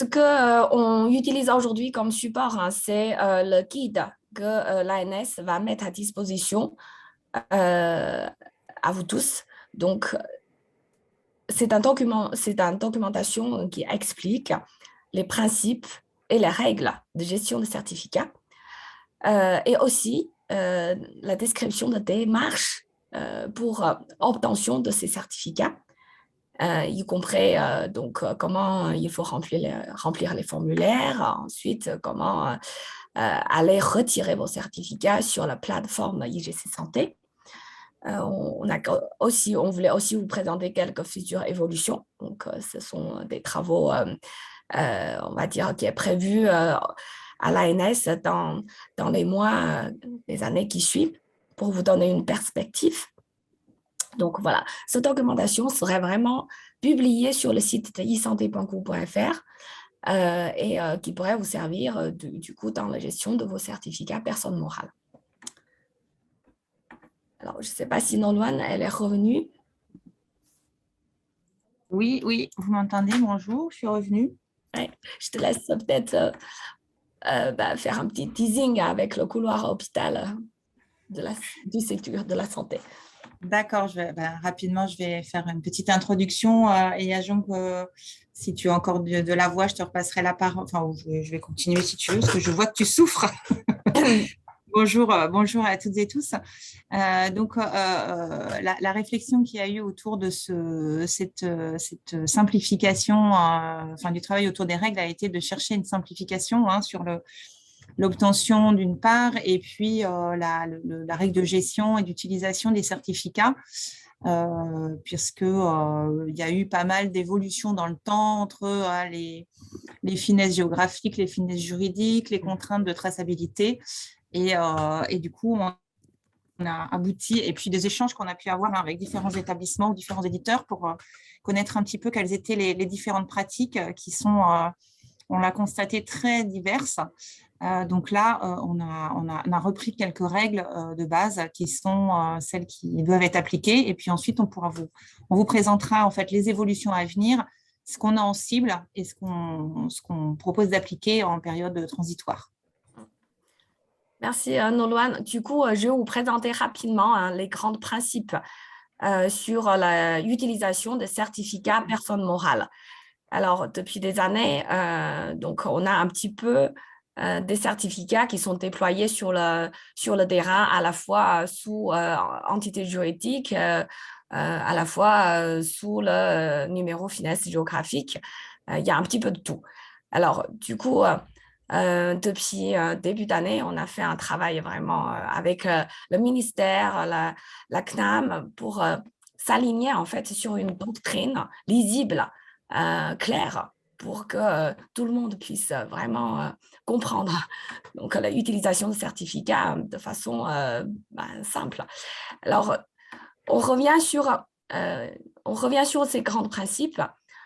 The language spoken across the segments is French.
Ce qu'on utilise aujourd'hui comme support, hein, c'est le guide que l'ANS va mettre à disposition à vous tous. Donc, c'est une documentation qui explique les principes et les règles de gestion de certificats et aussi la description de démarches pour obtention de ces certificats, y compris comment il faut remplir les formulaires, ensuite comment aller retirer vos certificats sur la plateforme IGC Santé. On voulait aussi vous présenter quelques futures évolutions. Donc, ce sont des travaux, on va dire, qui est prévu à l'ANS dans les mois, les années qui suivent, pour vous donner une perspective. Donc, voilà, cette documentation serait vraiment publiée sur le site de isanté.gouv.fr et qui pourrait vous servir du coup dans la gestion de vos certificats personnes morales. Alors, je ne sais pas si Nolwenn, elle est revenue. Oui, oui, vous m'entendez? Bonjour, je suis revenue. Ouais, je te laisse peut-être faire un petit teasing avec le couloir hôpital du secteur de la santé. D'accord, rapidement, je vais faire une petite introduction. Et Ajong, si tu as encore de la voix, je te repasserai la parole. Enfin, je vais continuer si tu veux, parce que je vois que tu souffres. Bonjour, bonjour à toutes et tous. La réflexion qu'il y a eu autour de cette simplification, du travail autour des règles a été de chercher une simplification sur l'obtention d'une part et puis la règle de gestion et d'utilisation des certificats, puisque il y a eu pas mal d'évolutions dans le temps entre les finesses géographiques, les finesses juridiques, les contraintes de traçabilité. Et du coup, on a abouti, et puis des échanges qu'on a pu avoir avec différents établissements ou différents éditeurs pour connaître un petit peu quelles étaient les différentes pratiques qui sont, on l'a constaté, très diverses. Donc là, on a repris quelques règles de base qui sont celles qui doivent être appliquées. Et puis ensuite, on vous présentera en fait les évolutions à venir, ce qu'on a en cible et ce qu'on propose d'appliquer en période transitoire. Merci, Nolwenn. Du coup, je vais vous présenter rapidement les grands principes sur l'utilisation des certificats personnes morales. Alors, depuis des années, donc, on a un petit peu des certificats qui sont déployés sur le terrain, à la fois sous entité juridique, à la fois sous le numéro finesse géographique. Il y a un petit peu de tout. Alors, du coup, depuis début d'année, on a fait un travail vraiment avec le ministère, la CNAM, pour s'aligner en fait sur une doctrine lisible, claire, pour que tout le monde puisse vraiment comprendre donc l'utilisation de certificats de façon simple. Alors, on revient sur ces grands principes.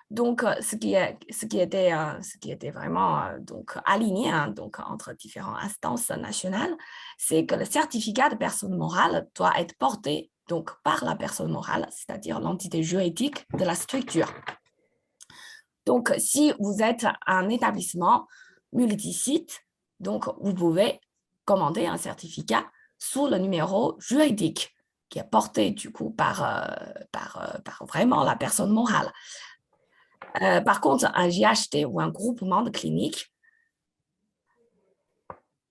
Donc, ce qui était vraiment donc aligné donc entre différentes instances nationales, c'est que le certificat de personne morale doit être porté donc par la personne morale, c'est-à-dire l'entité juridique de la structure. Donc, si vous êtes un établissement multisite, donc vous pouvez commander un certificat sous le numéro juridique qui est porté du coup par vraiment la personne morale. Par contre, un GHT ou un groupement de cliniques,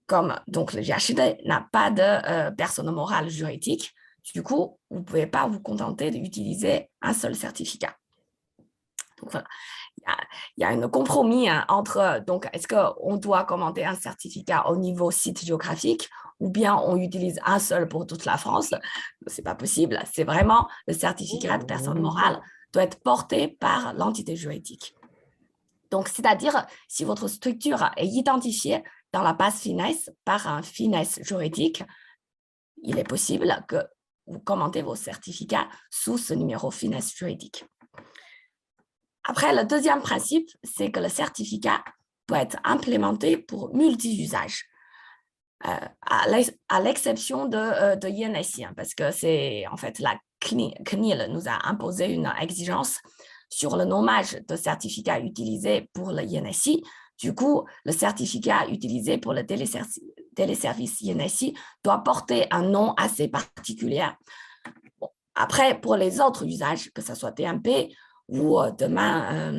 comme donc le GHT n'a pas de personne morale juridique, du coup, vous ne pouvez pas vous contenter d'utiliser un seul certificat. Donc voilà, il y a un compromis entre, donc, est-ce qu'on doit commander un certificat au niveau site géographique ou bien on utilise un seul pour toute la France? Ce n'est pas possible. C'est vraiment le certificat de personne morale doit être porté par l'entité juridique. Donc, c'est-à-dire, si votre structure est identifiée dans la base finesse par un finesse juridique, il est possible que vous commandez vos certificats sous ce numéro finesse juridique. Après, le deuxième principe, c'est que le certificat peut être implémenté pour multi-usages, à l'exception de INSI, parce que c'est en fait la CNIL nous a imposé une exigence sur le nommage de certificat utilisé pour le INSI. Du coup, le certificat utilisé pour le téléservice INSI doit porter un nom assez particulier. Bon, après, pour les autres usages, que ce soit TMP ou demain,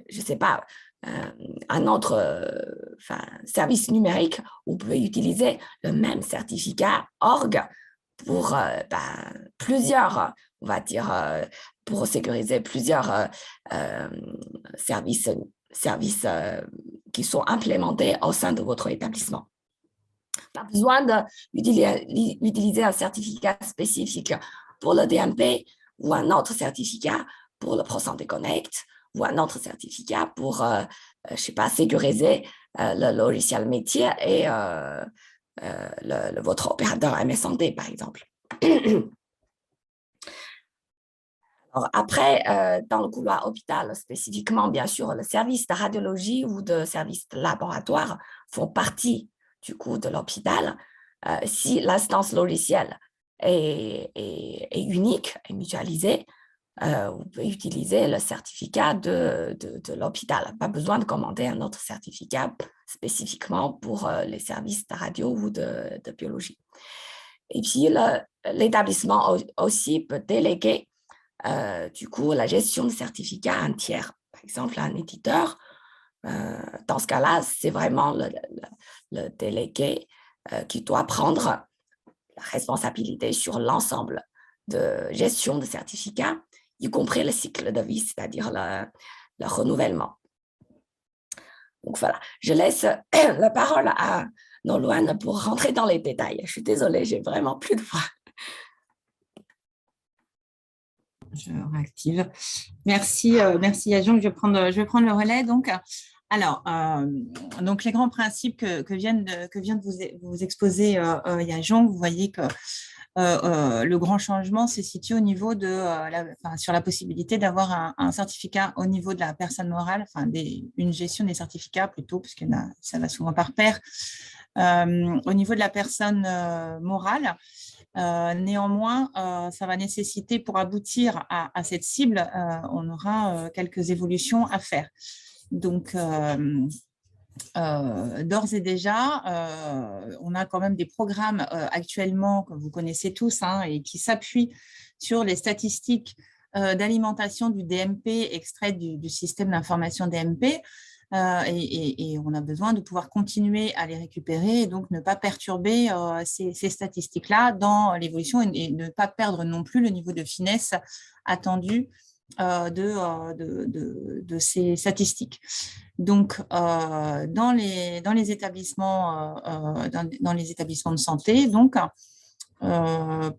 je ne sais pas, un autre service numérique, vous pouvez utiliser le même certificat org pour plusieurs, on va dire, pour sécuriser plusieurs services qui sont implémentés au sein de votre établissement. Pas besoin d'utiliser un certificat spécifique pour le DMP ou un autre certificat pour le ProSanté Connect ou un autre certificat pour, je ne sais pas, sécuriser le logiciel métier et votre opérateur MS Santé, par exemple. Alors, après, dans le couloir hôpital, spécifiquement, bien sûr, le service de radiologie ou de service de laboratoire font partie du coup de l'hôpital. Si l'instance logicielle est unique et mutualisée, vous pouvez utiliser le certificat de l'hôpital. Pas besoin de commander un autre certificat spécifiquement pour les services de radio ou de biologie. Et puis, l'établissement aussi peut déléguer du coup la gestion de certificats à un tiers, par exemple un éditeur. Dans ce cas-là, c'est vraiment le délégué qui doit prendre la responsabilité sur l'ensemble de gestion de certificats, y compris le cycle de vie, c'est-à-dire le renouvellement. Donc voilà, je laisse la parole à Nolwenn pour rentrer dans les détails. Je suis désolée, j'ai vraiment plus de voix. Je réactive. Merci, merci Yajon. Je vais prendre le relais. Donc les grands principes que vient de vous exposer Yajon, vous voyez que le grand changement se situe au niveau de sur la possibilité d'avoir un certificat au niveau de la personne morale, une gestion des certificats plutôt, puisque ça va souvent par pair, au niveau de la personne morale. Néanmoins, ça va nécessiter, pour aboutir à cette cible, on aura quelques évolutions à faire. Donc, d'ores et déjà, on a quand même des programmes actuellement que vous connaissez tous et qui s'appuient sur les statistiques d'alimentation du DMP extraites du système d'information DMP. Et on a besoin de pouvoir continuer à les récupérer et donc ne pas perturber ces statistiques-là dans l'évolution et ne pas perdre non plus le niveau de finesse attendu de ces statistiques. Donc, dans les établissements de santé, donc,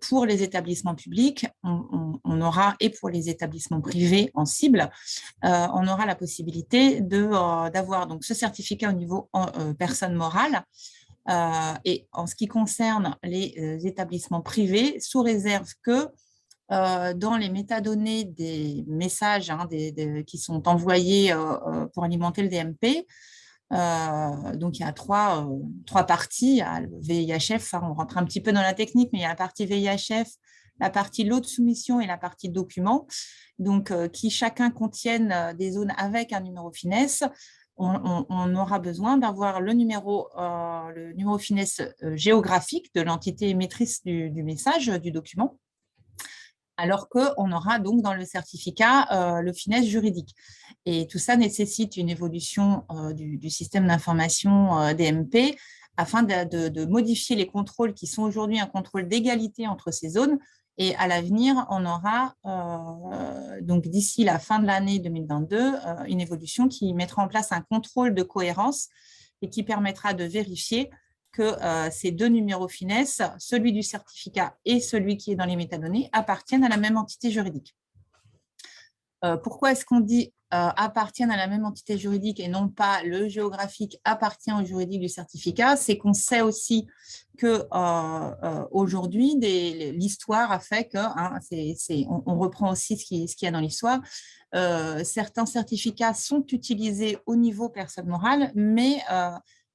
pour les établissements publics, on aura, et pour les établissements privés en cible, on aura la possibilité d'avoir donc ce certificat au niveau personne morale. Et en ce qui concerne les établissements privés, sous réserve que dans les métadonnées des messages qui sont envoyés pour alimenter le DMP, donc il y a trois parties. Il y a le VIHF, on rentre un petit peu dans la technique, mais il y a la partie VIHF, la partie lot de soumission et la partie document, donc qui chacun contiennent des zones avec un numéro finesse. On aura besoin d'avoir le numéro finesse géographique de l'entité émettrice du message, du document, alors qu'on aura donc dans le certificat le finesse juridique. Et tout ça nécessite une évolution du système d'information DMP afin de modifier les contrôles qui sont aujourd'hui un contrôle d'égalité entre ces zones. Et à l'avenir, on aura, donc d'ici la fin de l'année 2022, une évolution qui mettra en place un contrôle de cohérence et qui permettra de vérifier que ces deux numéros finesse, celui du certificat et celui qui est dans les métadonnées, appartiennent à la même entité juridique. Pourquoi est-ce qu'on dit appartiennent à la même entité juridique et non pas le géographique appartient au juridique du certificat? C'est qu'on sait aussi que aujourd'hui, l'histoire a fait que, on reprend aussi ce qu'il y a dans l'histoire, certains certificats sont utilisés au niveau personne morale, mais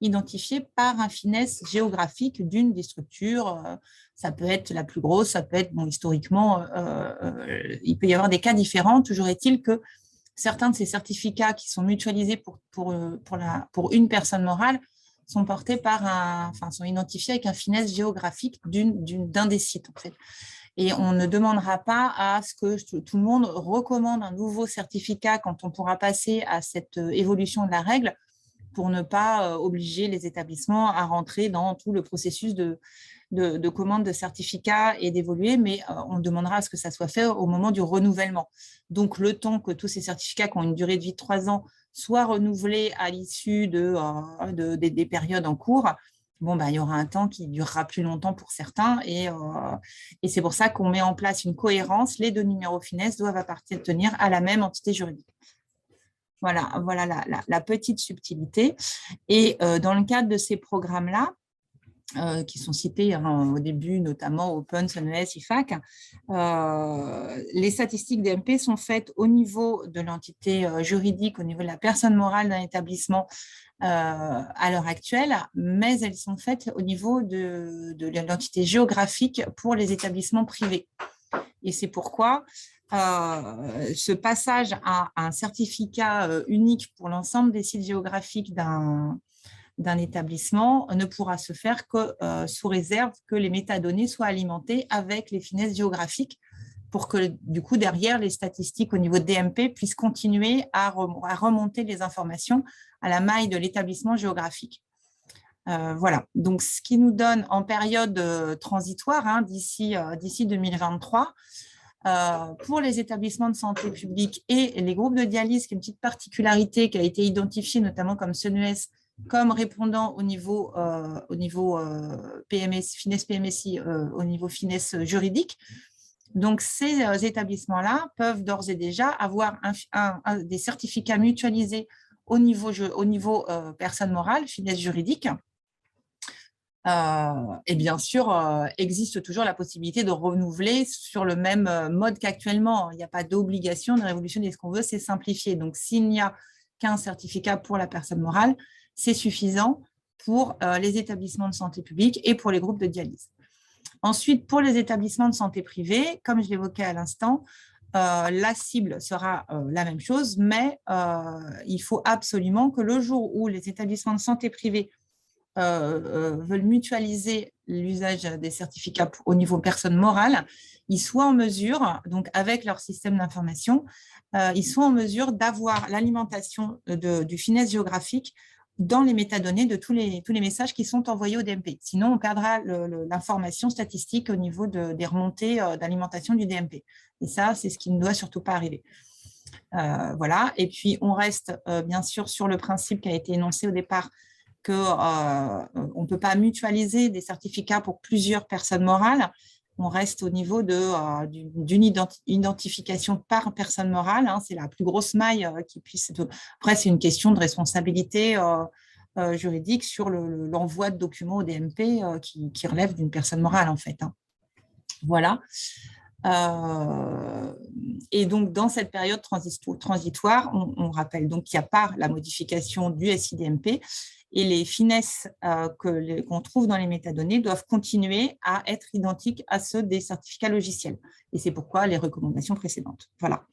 identifiés par un finesse géographique d'une des structures. Ça peut être la plus grosse, ça peut être, historiquement, il peut y avoir des cas différents. Toujours est-il que certains de ces certificats qui sont mutualisés pour une personne morale sont portés sont identifiés avec un finesse géographique d'un des sites, en fait. Et on ne demandera pas à ce que tout le monde recommande un nouveau certificat quand on pourra passer à cette évolution de la règle, pour ne pas obliger les établissements à rentrer dans tout le processus de commande de certificats et d'évoluer, mais on demandera à ce que ça soit fait au moment du renouvellement. Donc, le temps que tous ces certificats qui ont une durée de vie de 3 ans soient renouvelés à l'issue des périodes en cours, il y aura un temps qui durera plus longtemps pour certains, et c'est pour ça qu'on met en place une cohérence. Les 2 numéros finesse doivent appartenir à la même entité juridique. Voilà la petite subtilité. Et dans le cadre de ces programmes-là, qui sont cités au début, notamment Open, SONES, IFAC, les statistiques DMP sont faites au niveau de l'entité juridique, au niveau de la personne morale d'un établissement à l'heure actuelle, mais elles sont faites au niveau de l'entité géographique pour les établissements privés. Et c'est pourquoi ce passage à un certificat unique pour l'ensemble des sites géographiques d'un établissement ne pourra se faire que sous réserve que les métadonnées soient alimentées avec les finesses géographiques, pour que, du coup, derrière, les statistiques au niveau de DMP puissent continuer à remonter les informations à la maille de l'établissement géographique. Voilà, donc ce qui nous donne en période transitoire, d'ici 2023, pour les établissements de santé publique et les groupes de dialyse, qui est une petite particularité qui a été identifiée notamment comme SONES, comme répondant au niveau PMS, finesse PMSI, au niveau finesse juridique. Donc, ces établissements-là peuvent d'ores et déjà avoir des certificats mutualisés au niveau personne morale, finesse juridique. Et bien sûr, existe toujours la possibilité de renouveler sur le même mode qu'actuellement. Il n'y a pas d'obligation de révolutionner. Ce qu'on veut, c'est simplifier. Donc, s'il n'y a qu'un certificat pour la personne morale, c'est suffisant pour les établissements de santé publique et pour les groupes de dialyse. Ensuite, pour les établissements de santé privée, comme je l'évoquais à l'instant, la cible sera la même chose, mais il faut absolument que le jour où les établissements de santé privée veulent mutualiser l'usage des certificats au niveau personne morale, ils soient en mesure, donc avec leur système d'information, ils soient en mesure d'avoir l'alimentation du finesse géographique dans les métadonnées de tous les messages qui sont envoyés au DMP. Sinon, on perdra l'information statistique au niveau des remontées d'alimentation du DMP. Et ça, c'est ce qui ne doit surtout pas arriver. Voilà. Et puis, on reste bien sûr sur le principe qui a été énoncé au départ, qu'on ne peut pas mutualiser des certificats pour plusieurs personnes morales. On reste au niveau d'une identification par personne morale. C'est la plus grosse maille qui puisse être. Après, c'est une question de responsabilité juridique sur l'envoi de documents au DMP qui relève d'une personne morale, en fait. Voilà. Et donc, dans cette période transitoire, on rappelle donc qu'il n'y a pas la modification du SI-DMP, et les finesses qu'on trouve dans les métadonnées doivent continuer à être identiques à ceux des certificats logiciels. Et c'est pourquoi les recommandations précédentes. Voilà.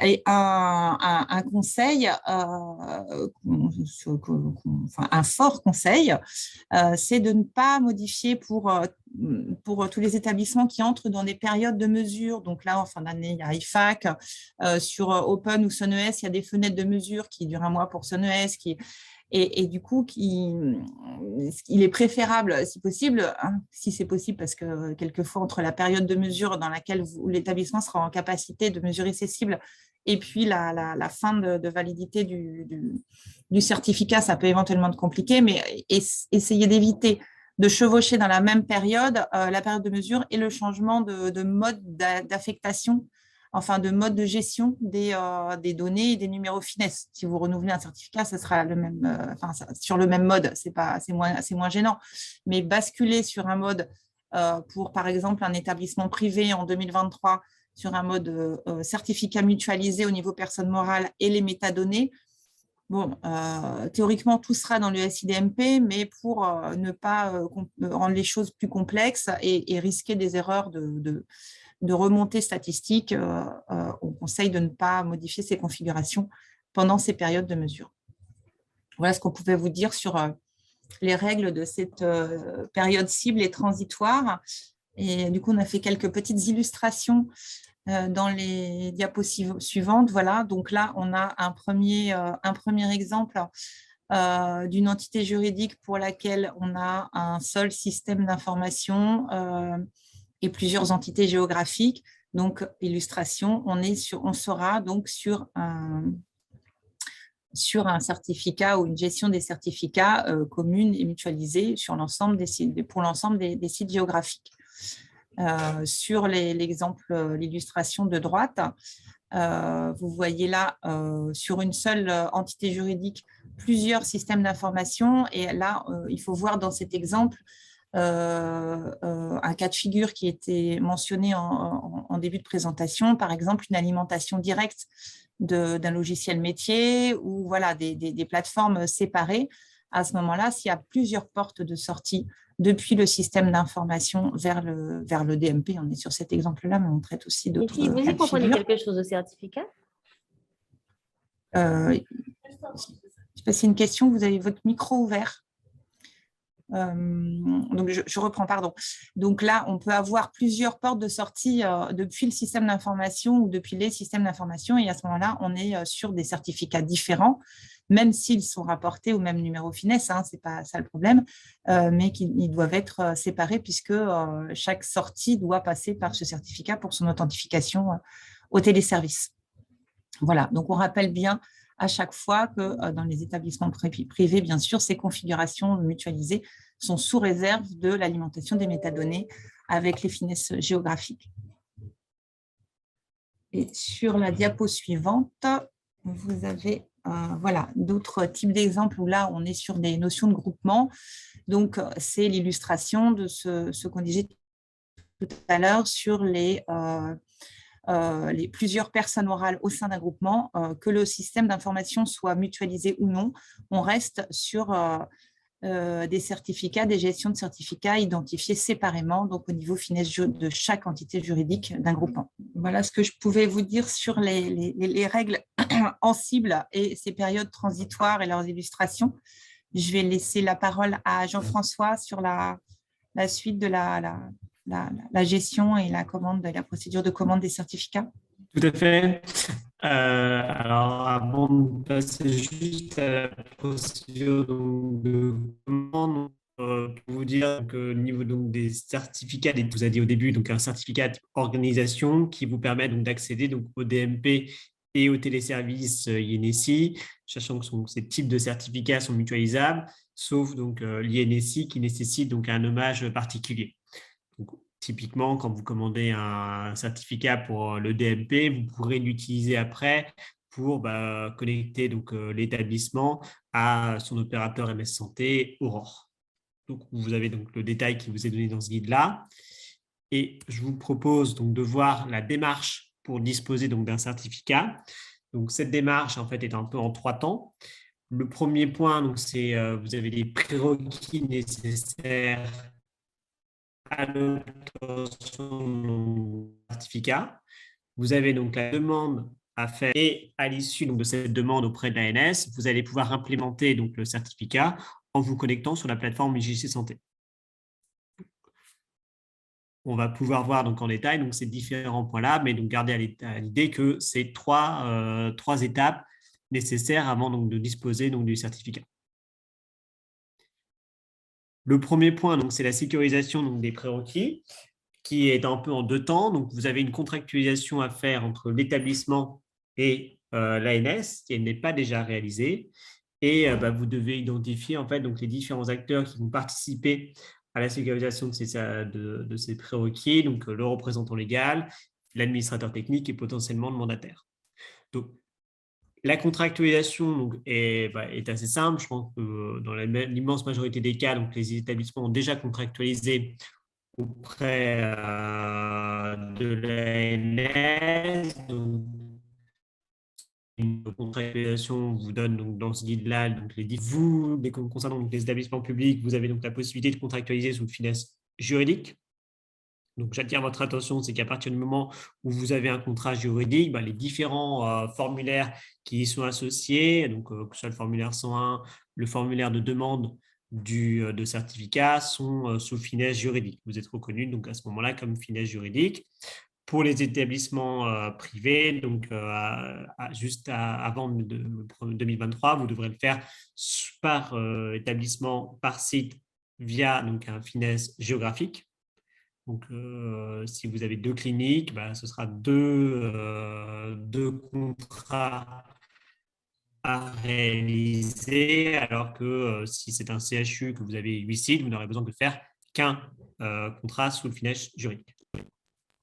Et un conseil, un fort conseil, c'est de ne pas modifier pour tous les établissements qui entrent dans des périodes de mesure. Donc là, en fin d'année, il y a IFAC. Sur Open ou SONES, il y a des fenêtres de mesure qui durent 1 mois pour SONES, et du coup, il est préférable, si possible, si c'est possible, parce que quelquefois, entre la période de mesure dans laquelle l'établissement sera en capacité de mesurer ses cibles et puis la fin de validité du certificat, ça peut éventuellement être compliqué, mais essayer d'éviter de chevaucher dans la même période la période de mesure et le changement de mode d'affectation, enfin de mode de gestion des données et des numéros finesse. Si vous renouvelez un certificat, ce sera le même, sur le même mode, c'est moins gênant. Mais basculer sur un mode pour, par exemple, un établissement privé en 2023, sur un mode certificat mutualisé au niveau personne morale et les métadonnées, bon, théoriquement, tout sera dans le SI-DMP, mais pour ne pas rendre les choses plus complexes et risquer des erreurs de remontées statistiques, on conseille de ne pas modifier ces configurations pendant ces périodes de mesure. Voilà ce qu'on pouvait vous dire sur les règles de cette période cible et transitoire. Et du coup, on a fait quelques petites illustrations dans les diapos suivantes. Voilà, donc là, on a un premier exemple d'une entité juridique pour laquelle on a un seul système d'information et plusieurs entités géographiques. Donc, illustration, on sera donc sur un certificat ou une gestion des certificats commune et mutualisée sur l'ensemble pour l'ensemble des sites géographiques. Sur l'exemple, l'illustration de droite, vous voyez là, sur une seule entité juridique, plusieurs systèmes d'information. Et là, il faut voir dans cet exemple un cas de figure qui était mentionné en début de présentation, par exemple une alimentation directe d'un logiciel métier ou voilà, des plateformes séparées. À ce moment-là, s'il y a plusieurs portes de sortie depuis le système d'information vers le DMP, on est sur cet exemple-là, mais on traite aussi d'autres cas de figure. Vous y comprenez quelque chose au certificat? Je sais pas si c'est une question, vous avez votre micro ouvert. Donc, je reprends, pardon. Donc là, on peut avoir plusieurs portes de sortie depuis le système d'information ou depuis les systèmes d'information. Et à ce moment-là, on est sur des certificats différents, même s'ils sont rapportés au même numéro FINES, hein, ce n'est pas ça le problème, mais ils doivent être séparés puisque chaque sortie doit passer par ce certificat pour son authentification au téléservice. Voilà, donc on rappelle bien à chaque fois que dans les établissements privés, bien sûr, ces configurations mutualisées sont sous réserve de l'alimentation des métadonnées avec les finesses géographiques. Et sur la diapo suivante, vous avez voilà, d'autres types d'exemples où là, on est sur des notions de groupement. Donc, c'est l'illustration de ce qu'on disait tout à l'heure sur les plusieurs personnes morales au sein d'un groupement, que le système d'information soit mutualisé ou non, on reste sur des certificats, des gestions de certificats identifiés séparément, donc au niveau FINES de chaque entité juridique d'un groupement. Voilà ce que je pouvais vous dire sur les règles en cible et ces périodes transitoires et leurs illustrations. Je vais laisser la parole à Jean-François sur la suite de la gestion et la procédure de commande des certificats. Tout à fait. Alors, avant de passer juste à la procédure de commande, pour vous dire que au niveau des certificats, vous avez dit au début, donc un certificat organisation qui vous permet d'accéder au DMP et au téléservice INSI, sachant que ces types de certificats sont mutualisables, sauf l'INSI qui nécessite un nommage particulier. Donc, typiquement, quand vous commandez un certificat pour le DMP, vous pourrez l'utiliser après pour connecter l'établissement à son opérateur MS Santé Aurore. Donc, vous avez le détail qui vous est donné dans ce guide-là. Et je vous propose de voir la démarche pour disposer d'un certificat. Donc, cette démarche, en fait, est un peu en 3 temps. Le premier point, c'est vous avez les prérequis nécessaires à l'obtention du certificat. Vous avez la demande à faire et à l'issue de cette demande auprès de l'ANS, vous allez pouvoir implémenter le certificat en vous connectant sur la plateforme IJC Santé. On va pouvoir voir en détail ces différents points-là, mais gardez à l'idée que c'est trois étapes nécessaires avant de disposer du certificat. Le premier point, c'est la sécurisation des prérequis, qui est un peu en 2 temps. Donc, vous avez une contractualisation à faire entre l'établissement et l'ANS, si elle n'est pas déjà réalisée. Et vous devez identifier en fait, les différents acteurs qui vont participer à la sécurisation de ces prérequis, donc le représentant légal, l'administrateur technique et potentiellement le mandataire. Donc, la contractualisation est assez simple. Je pense que dans l'immense majorité des cas, les établissements ont déjà contractualisé auprès de l'ANS. Une contractualisation vous donne dans ce guide-là, concernant les établissements publics, vous avez la possibilité de contractualiser sous le FINES juridique. Donc, j'attire votre attention, c'est qu'à partir du moment où vous avez un contrat juridique, les différents formulaires qui y sont associés, donc que ce soit le formulaire 101, le formulaire de demande de certificat, sont sous finesse juridique. Vous êtes reconnu donc à ce moment-là comme finesse juridique. Pour les établissements privés, donc avant 2023, vous devrez le faire par établissement, par site, via donc, un finesse géographique. Donc, si vous avez 2 cliniques, ce sera deux contrats à réaliser, alors que si c'est un CHU, que vous avez 8 sites, vous n'aurez besoin de faire qu'un contrat sous le finesse juridique.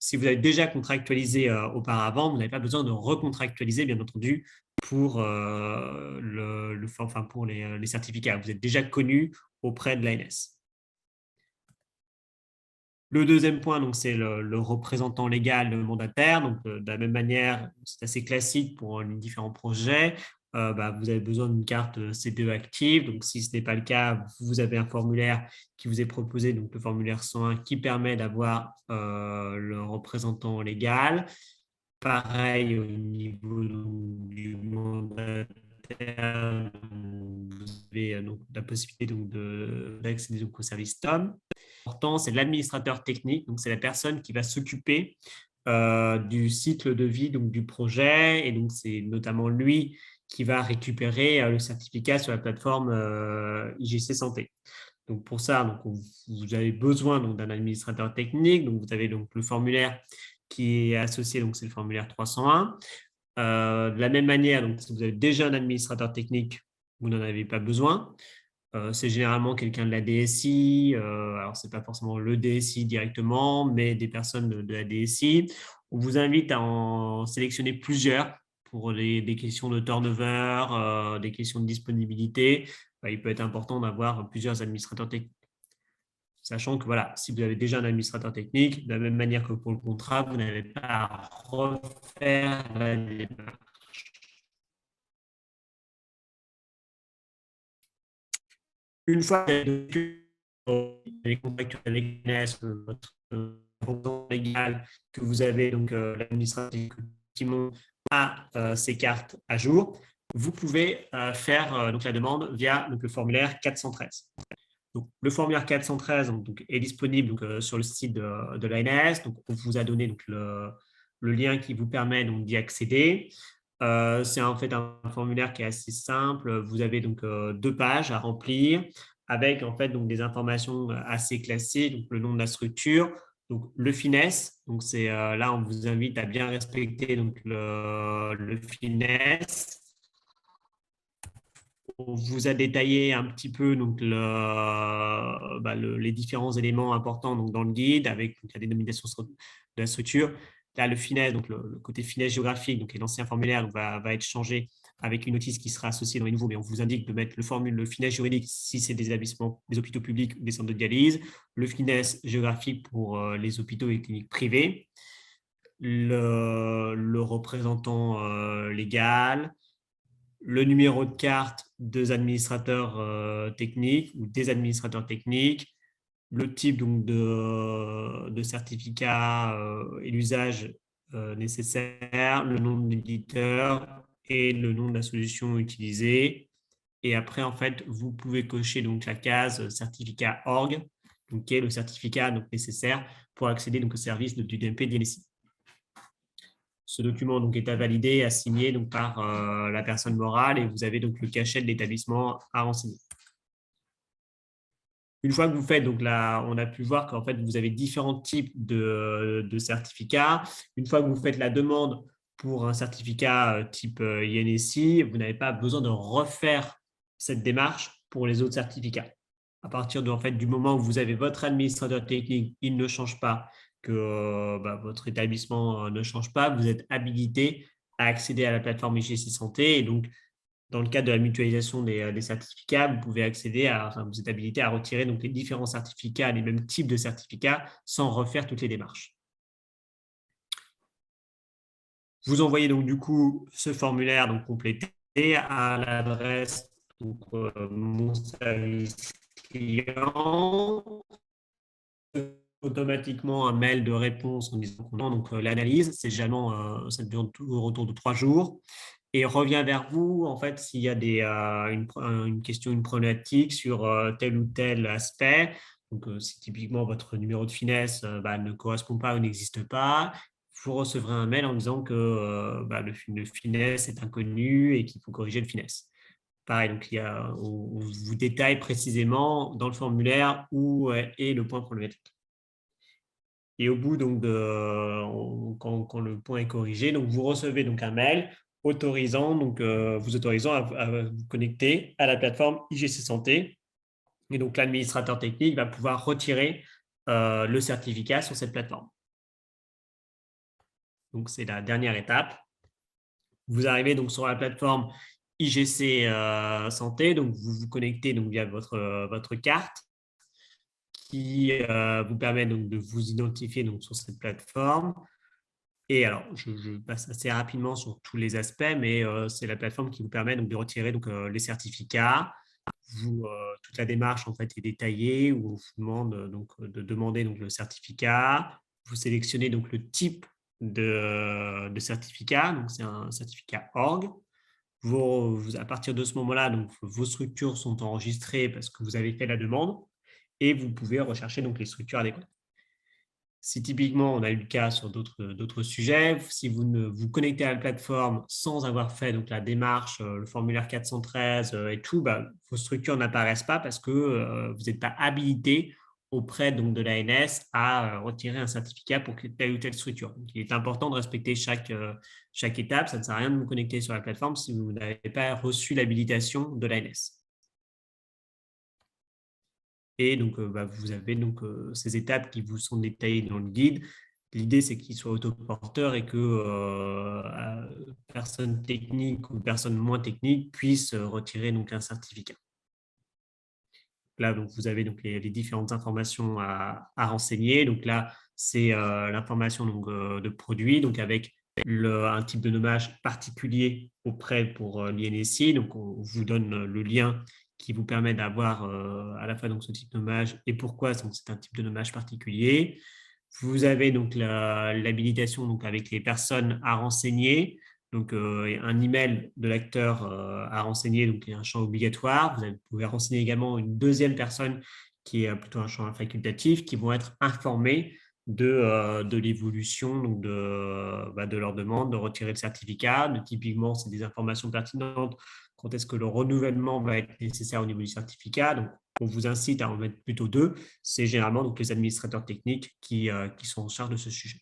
Si vous avez déjà contractualisé auparavant, vous n'avez pas besoin de recontractualiser, bien entendu, pour, pour les certificats. Vous êtes déjà connu auprès de l'ANS. Le deuxième point, donc, c'est le représentant légal, le mandataire. Donc, de la même manière, c'est assez classique pour les différents projets. Vous avez besoin d'une carte CDE active. Donc, si ce n'est pas le cas, vous avez un formulaire qui vous est proposé, donc le formulaire 101, qui permet d'avoir le représentant légal. Pareil au niveau du mandataire, vous avez donc la possibilité d'accéder au service TOM. L'important, c'est l'administrateur technique, donc c'est la personne qui va s'occuper du cycle de vie donc du projet, et donc c'est notamment lui qui va récupérer le certificat sur la plateforme IGC Santé. Donc pour ça, vous avez besoin d'un administrateur technique. Donc vous avez donc le formulaire qui est associé, donc c'est le formulaire 301. De la même manière, donc si vous avez déjà un administrateur technique, vous n'en avez pas besoin. C'est généralement quelqu'un de la DSI. Alors ce n'est pas forcément le DSI directement, mais des personnes de la DSI. On vous invite à en sélectionner plusieurs pour des questions de turnover, des questions de disponibilité. Il peut être important d'avoir plusieurs administrateurs techniques. Sachant que voilà, si vous avez déjà un administrateur technique, de la même manière que pour le contrat, vous n'avez pas à refaire la démarche. Une fois que vous avez contacté avec l'ANS, votre représentant légal, que vous avez donc l'administrateur qui a ces cartes à jour, vous pouvez faire donc la demande via donc, le formulaire 413. Donc, le formulaire 413 est disponible sur le site de l'ANS. Donc, on vous a donné donc, le lien qui vous permet d'y accéder. C'est en fait un formulaire qui est assez simple. Vous avez donc 2 pages à remplir avec en fait donc des informations assez classiques, donc le nom de la structure, donc le finesse. Donc c'est là on vous invite à bien respecter donc le finesse. On vous a détaillé un petit peu donc les différents éléments importants donc dans le guide avec donc, la dénomination de la structure. Là, le finesse, donc le côté finesse géographique, donc l'ancien formulaire donc, va être changé avec une notice qui sera associée dans les nouveaux, mais on vous indique de mettre le finesse juridique si c'est des établissements, des hôpitaux publics ou des centres de dialyse, le finesse géographique pour les hôpitaux et cliniques privés, le représentant légal, le numéro de carte des administrateurs techniques ou des administrateurs techniques, le type donc, de certificat et l'usage nécessaire, le nom de l'éditeur et le nom de la solution utilisée. Et après, en fait, vous pouvez cocher donc, la case certificat org, donc, qui est le certificat donc, nécessaire pour accéder donc, au service du DMP DLSI. Ce document donc, est à valider, à signer donc, par la personne morale et vous avez donc le cachet de l'établissement à renseigner. Une fois que vous faites, donc là, on a pu voir qu'en fait, vous avez différents types de certificats. Une fois que vous faites la demande pour un certificat type INSI, vous n'avez pas besoin de refaire cette démarche pour les autres certificats. À partir de, en fait, du moment où vous avez votre administrateur technique, il ne change pas, que votre établissement ne change pas, vous êtes habilité à accéder à la plateforme IGC Santé. Et donc, dans le cadre de la mutualisation des certificats, vous pouvez accéder vous êtes habilité à retirer donc, les différents certificats, les mêmes types de certificats, sans refaire toutes les démarches. Vous envoyez donc du coup ce formulaire donc, complété à l'adresse mon service client. automatiquement un mail de réponse en disant qu'on a donc l'analyse. C'est généralement, ça dure toujours autour de 3 jours. Et revient vers vous, en fait, s'il y a une question, une problématique sur tel ou tel aspect. Donc, si typiquement votre numéro de finesse ne correspond pas ou n'existe pas, vous recevrez un mail en disant que le finesse est inconnu et qu'il faut corriger le finesse. Pareil, donc on vous détaille précisément dans le formulaire où est le point problématique. Et au bout, donc, quand le point est corrigé, donc vous recevez donc un mail autorisant, vous autorisant à vous connecter à la plateforme IGC Santé. Et donc, l'administrateur technique va pouvoir retirer le certificat sur cette plateforme. Donc, c'est la dernière étape. Vous arrivez donc sur la plateforme IGC Santé, donc vous vous connectez donc via votre carte qui vous permet donc de vous identifier donc sur cette plateforme. Et alors, je passe assez rapidement sur tous les aspects, mais c'est la plateforme qui vous permet donc de retirer donc les certificats. Toute la démarche en fait est détaillée où on vous demande donc de demander donc le certificat. Vous sélectionnez donc le type de certificat, donc c'est un certificat org. À partir de ce moment-là, donc vos structures sont enregistrées parce que vous avez fait la demande et vous pouvez rechercher donc les structures adéquates. Si typiquement, on a eu le cas sur d'autres sujets, si vous vous connectez à la plateforme sans avoir fait donc, la démarche, le formulaire 413 et tout, vos structures n'apparaissent pas parce que vous n'êtes pas habilité auprès donc, de l'ANS à retirer un certificat pour telle ou telle structure. Donc, il est important de respecter chaque étape. Ça ne sert à rien de vous connecter sur la plateforme si vous n'avez pas reçu l'habilitation de l'ANS. Et donc, vous avez donc ces étapes qui vous sont détaillées dans le guide. L'idée, c'est qu'il soit autoporteur et que personnes techniques ou personnes moins techniques puissent retirer donc, un certificat. Là, donc, vous avez donc, les différentes informations à renseigner. Donc là, c'est l'information de produit, donc avec un type de nommage particulier auprès pour l'INSI. Donc, on vous donne le lien qui vous permet d'avoir à la fois donc, ce type de nommage et pourquoi c'est un type de nommage particulier. Vous avez donc l'habilitation donc, avec les personnes à renseigner. Donc, un email de l'acteur à renseigner, donc il y a un champ obligatoire. Vous pouvez renseigner également une deuxième personne qui est plutôt un champ facultatif, qui vont être informés de l'évolution de leur demande de retirer le certificat. Typiquement, c'est des informations pertinentes. Quand est-ce que le renouvellement va être nécessaire au niveau du certificat? Donc, on vous incite à en mettre plutôt 2. C'est généralement donc, les administrateurs techniques qui sont en charge de ce sujet.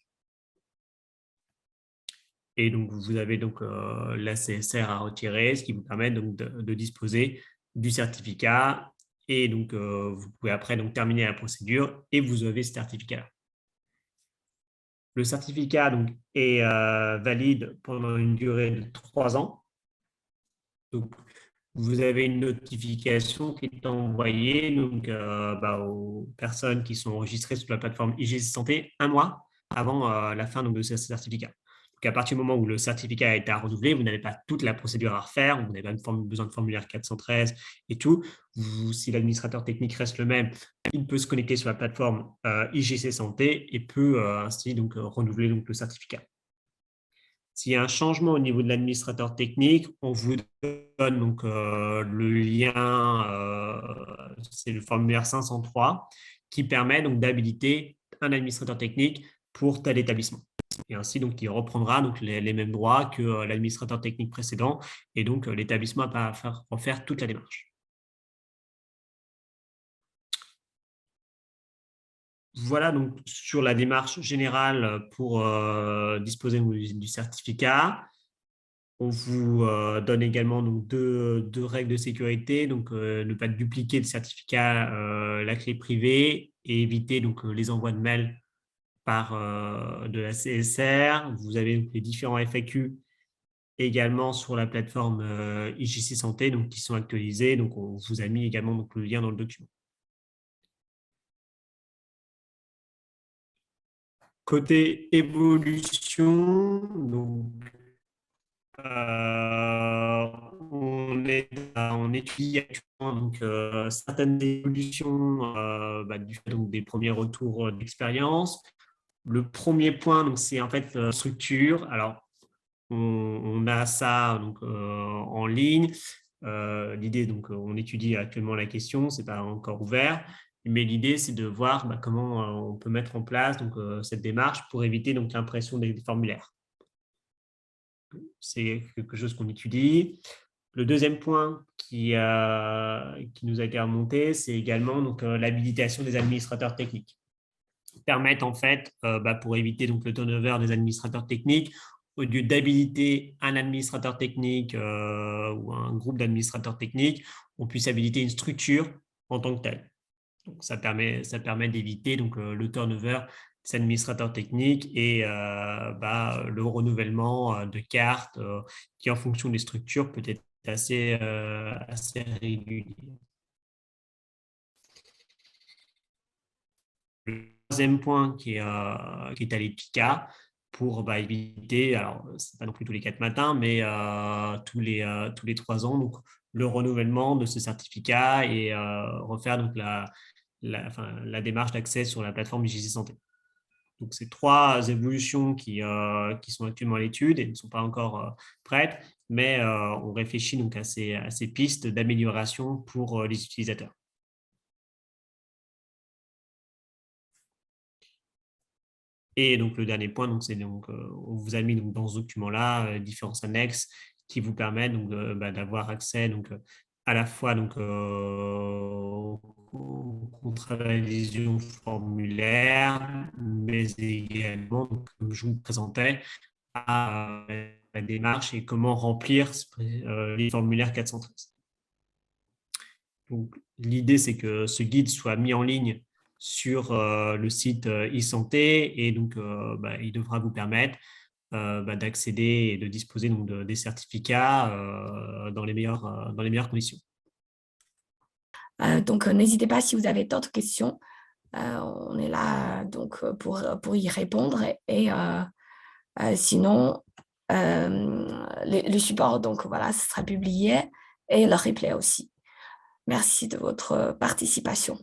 Et donc, vous avez donc la CSR à retirer, ce qui vous permet donc de disposer du certificat. Et donc, vous pouvez après donc, terminer la procédure et vous avez ce certificat-là. Le certificat donc, est valide pendant une durée de 3 ans. Donc, vous avez une notification qui est envoyée donc, aux personnes qui sont enregistrées sur la plateforme IGC Santé 1 mois avant la fin donc, de ce certificat. Donc, à partir du moment où le certificat a été à renouveler, vous n'avez pas toute la procédure à refaire, vous n'avez pas besoin de formulaire 413 et tout. Si l'administrateur technique reste le même, il peut se connecter sur la plateforme IGC Santé et peut ainsi donc, renouveler donc, le certificat. S'il y a un changement au niveau de l'administrateur technique, on vous donne donc, le lien, c'est le formulaire 503, qui permet donc d'habiliter un administrateur technique pour tel établissement. Et ainsi, donc, il reprendra donc, les mêmes droits que l'administrateur technique précédent, et donc l'établissement n'a pas à refaire toute la démarche. Voilà donc sur la démarche générale pour disposer du certificat. On vous donne également donc, deux règles de sécurité, donc ne pas dupliquer le certificat, la clé privée et éviter donc, les envois de mails par de la CSR. Vous avez donc, les différents FAQ également sur la plateforme IGC Santé donc, qui sont actualisés. Donc, on vous a mis également donc, le lien dans le document. Côté évolution, donc, on étudie actuellement donc, certaines évolutions du fait donc, des premiers retours d'expérience. Le premier point, donc, c'est en fait structure. Alors, on a ça donc, en ligne. L'idée, donc, on étudie actuellement la question, c'est pas encore ouvert, mais l'idée, c'est de voir comment on peut mettre en place donc, cette démarche pour éviter donc, l'impression des formulaires. C'est quelque chose qu'on étudie. Le deuxième point qui nous a été remonté, c'est également donc, l'habilitation des administrateurs techniques. Permettre en fait, pour éviter donc, le turnover des administrateurs techniques, au lieu d'habiliter un administrateur technique ou un groupe d'administrateurs techniques, on puisse habiliter une structure en tant que telle. Donc, ça permet d'éviter donc, le turnover des administrateurs techniques et le renouvellement de cartes qui, en fonction des structures, peut être assez régulier. Le troisième point qui est à l'EPICA pour éviter, alors ce n'est pas non plus tous les 4 matins, mais tous les 3 ans, donc, le renouvellement de ce certificat et refaire donc, la démarche d'accès sur la plateforme IGC Santé. Donc, ces 3 évolutions qui sont actuellement à l'étude et ne sont pas encore prêtes, mais on réfléchit donc à ces pistes d'amélioration pour les utilisateurs. Et donc, le dernier point, donc, c'est donc, on vous a mis donc, dans ce document-là différents annexes qui vous permettent donc, d'avoir accès donc, à la fois donc, au contrat d'adhésion formulaire, mais également, donc, comme je vous le présentais, à la démarche et comment remplir les formulaires 413. Donc, l'idée, c'est que ce guide soit mis en ligne sur le site e-santé et donc il devra vous permettre d'accéder et de disposer donc, des certificats dans les meilleures conditions. Donc, n'hésitez pas si vous avez d'autres questions. On est là donc, pour y répondre. Et sinon, le support, donc voilà, ce sera publié et le replay aussi. Merci de votre participation.